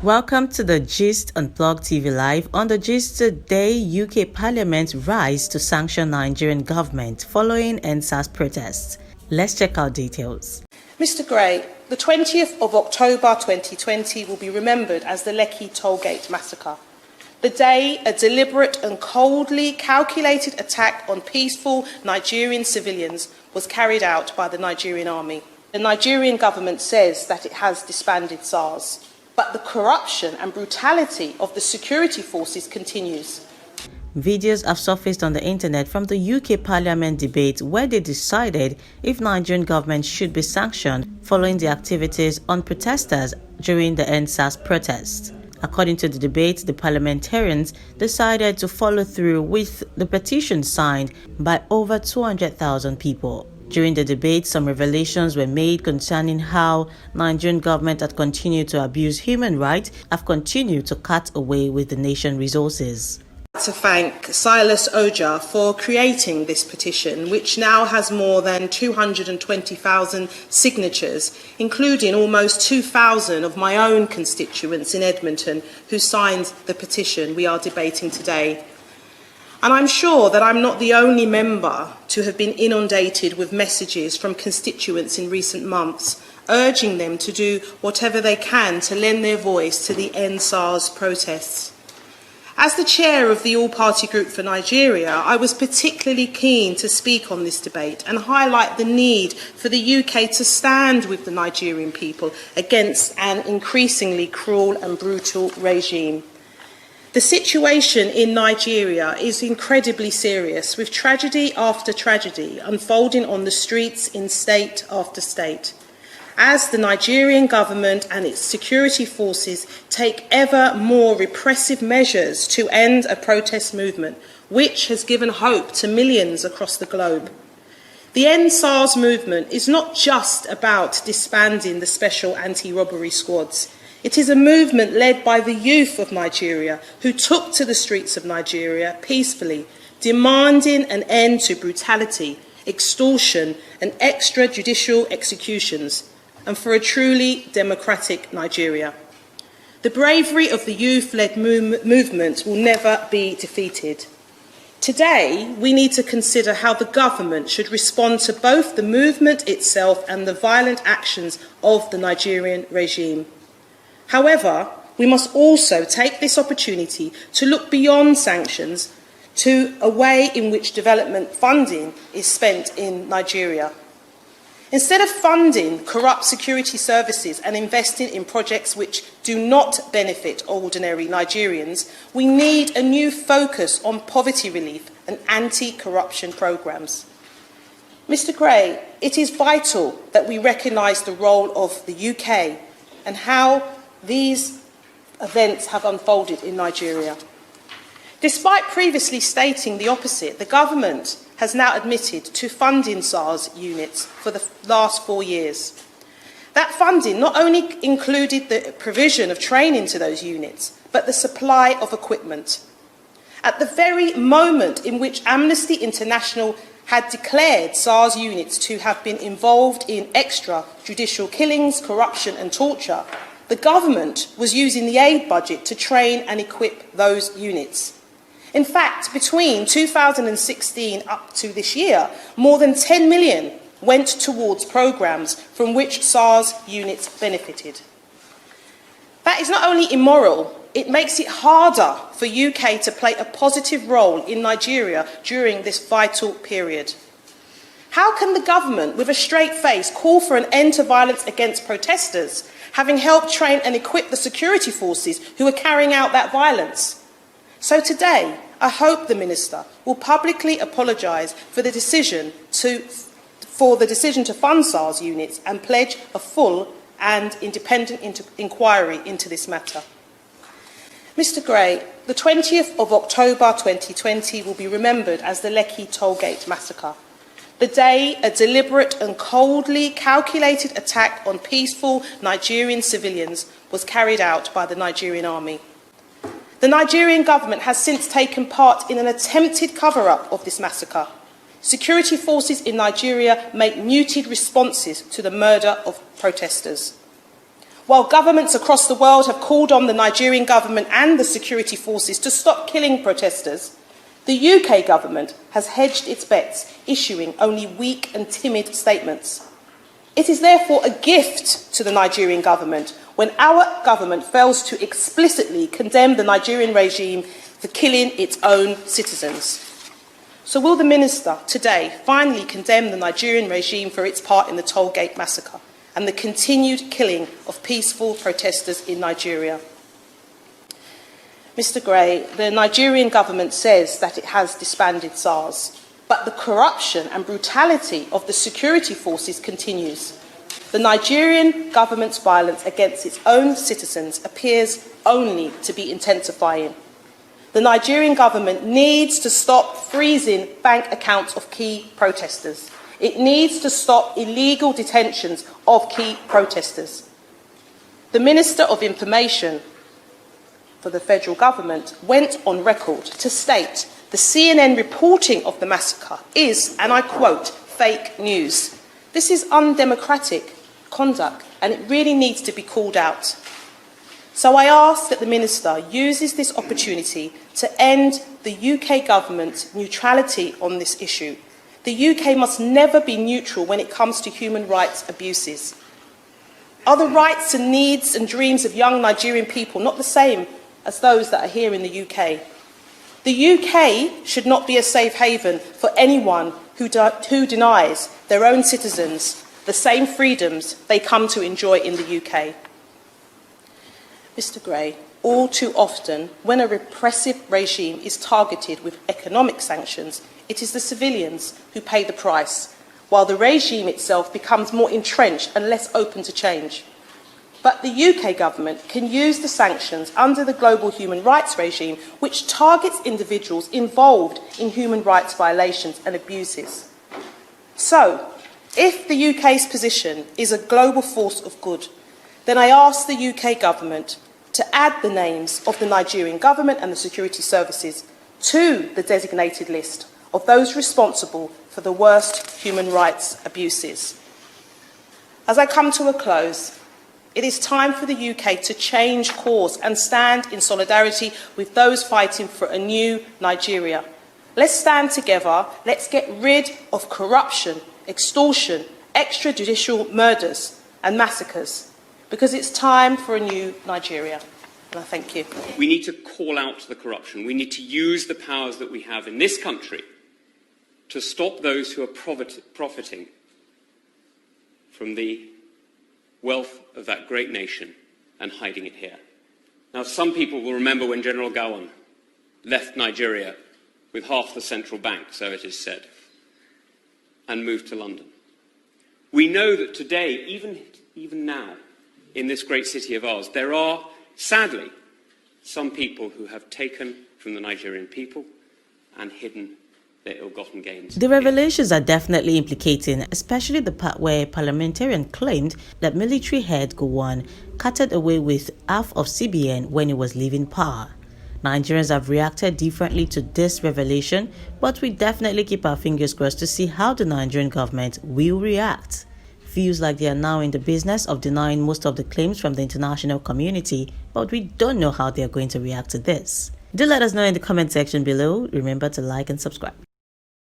Welcome to the Gist on Blog TV Live. On the Gist today, UK Parliament rise to sanction Nigerian government following NSAS protests. Let's check out details. Mr Gray, the 20th of October 2020 will be remembered as the Lekki Tollgate massacre. The day a deliberate and coldly calculated attack on peaceful Nigerian civilians was carried out by the Nigerian army. The Nigerian government says that it has disbanded SARS. But the corruption and brutality of the security forces continues. Videos have surfaced on the internet from the UK Parliament debate where they decided if Nigerian government should be sanctioned following the activities on protesters during the NSAS protests. According to the debate, the parliamentarians decided to follow through with the petition signed by over 200,000 people. During the debate, some revelations were made concerning how Nigerian government had continued to abuse human rights, have continued to cut away with the nation's resources. To thank Silas Oja for creating this petition, which now has more than 220,000 signatures, including almost 2,000 of my own constituents in Edmonton who signed the petition we are debating today. And I'm sure that I'm not the only member to have been inundated with messages from constituents in recent months, urging them to do whatever they can to lend their voice to the End SARS protests. As the chair of the All-Party Group for Nigeria, I was particularly keen to speak on this debate and highlight the need for the UK to stand with the Nigerian people against an increasingly cruel and brutal regime. The situation in Nigeria is incredibly serious, with tragedy after tragedy unfolding on the streets in state after state, as the Nigerian government and its security forces take ever more repressive measures to end a protest movement, which has given hope to millions across the globe. The End SARS movement is not just about disbanding the special anti-robbery squads. It is a movement led by the youth of Nigeria who took to the streets of Nigeria peacefully, demanding an end to brutality, extortion and extrajudicial executions, and for a truly democratic Nigeria. The bravery of the youth-led movement will never be defeated. Today, we need to consider how the government should respond to both the movement itself and the violent actions of the Nigerian regime. However, we must also take this opportunity to look beyond sanctions to a way in which development funding is spent in Nigeria. Instead of funding corrupt security services and investing in projects which do not benefit ordinary Nigerians, we need a new focus on poverty relief and anti-corruption programmes. Mr Gray, it is vital that we recognise the role of the UK and how these events have unfolded in Nigeria. Despite previously stating the opposite, the government has now admitted to funding SARS units for the last 4 years. That funding not only included the provision of training to those units, but the supply of equipment. At the very moment in which Amnesty International had declared SARS units to have been involved in extrajudicial killings, corruption and torture, the government was using the aid budget to train and equip those units. In fact, between 2016 up to this year, more than 10 million went towards programmes from which SARS units benefited. That is not only immoral, it makes it harder for UK to play a positive role in Nigeria during this vital period. How can the government, with a straight face, call for an end to violence against protesters, having helped train and equip the security forces who are carrying out that violence? So today, I hope the Minister will publicly apologise for the decision to fund SARS units and pledge a full and independent inquiry into this matter. Mr Gray, the 20th of October 2020 will be remembered as the Lekki Tollgate massacre. The day a deliberate and coldly calculated attack on peaceful Nigerian civilians was carried out by the Nigerian army. The Nigerian government has since taken part in an attempted cover-up of this massacre. Security forces in Nigeria make muted responses to the murder of protesters. While governments across the world have called on the Nigerian government and the security forces to stop killing protesters, the UK government has hedged its bets, issuing only weak and timid statements. It is therefore a gift to the Nigerian government when our government fails to explicitly condemn the Nigerian regime for killing its own citizens. So will the Minister today finally condemn the Nigerian regime for its part in the Tollgate massacre and the continued killing of peaceful protesters in Nigeria? Mr. Gray, the Nigerian government says that it has disbanded SARS, but the corruption and brutality of the security forces continues. The Nigerian government's violence against its own citizens appears only to be intensifying. The Nigerian government needs to stop freezing bank accounts of key protesters. It needs to stop illegal detentions of key protesters. The Minister of Information for the federal government went on record to state the CNN reporting of the massacre is, and I quote, fake news. This is undemocratic conduct and it really needs to be called out. So I ask that the Minister uses this opportunity to end the UK government's neutrality on this issue. The UK must never be neutral when it comes to human rights abuses. Are the rights and needs and dreams of young Nigerian people not the same as those that are here in the UK? The UK should not be a safe haven for anyone who denies their own citizens the same freedoms they come to enjoy in the UK. Mr. Gray, all too often, when a repressive regime is targeted with economic sanctions, it is the civilians who pay the price, while the regime itself becomes more entrenched and less open to change. But the UK government can use the sanctions under the global human rights regime, which targets individuals involved in human rights violations and abuses. So, if the UK's position is a global force of good, then I ask the UK government to add the names of the Nigerian government and the security services to the designated list of those responsible for the worst human rights abuses. As I come to a close, it is time for the UK to change course and stand in solidarity with those fighting for a new Nigeria. Let's stand together. Let's get rid of corruption, extortion, extrajudicial murders and massacres, because it's time for a new Nigeria. And I thank you. We need to call out the corruption. We need to use the powers that we have in this country to stop those who are profiting from the wealth of that great nation and hiding it here. Now, some people will remember when General Gowon left Nigeria with half the central bank, so it is said, and moved to London. We know that today, even now, in this great city of ours, there are, sadly, some people who have taken from the Nigerian people and hidden their ill-gotten gains. The revelations are definitely implicating, especially the part where a parliamentarian claimed that military head Gowon carted away with half of CBN when he was leaving power. Nigerians have reacted differently to this revelation, but we definitely keep our fingers crossed to see how the Nigerian government will react. Feels like they are now in the business of denying most of the claims from the international community, but we don't know how they are going to react to this. Do let us know in the comment section below. Remember to like and subscribe.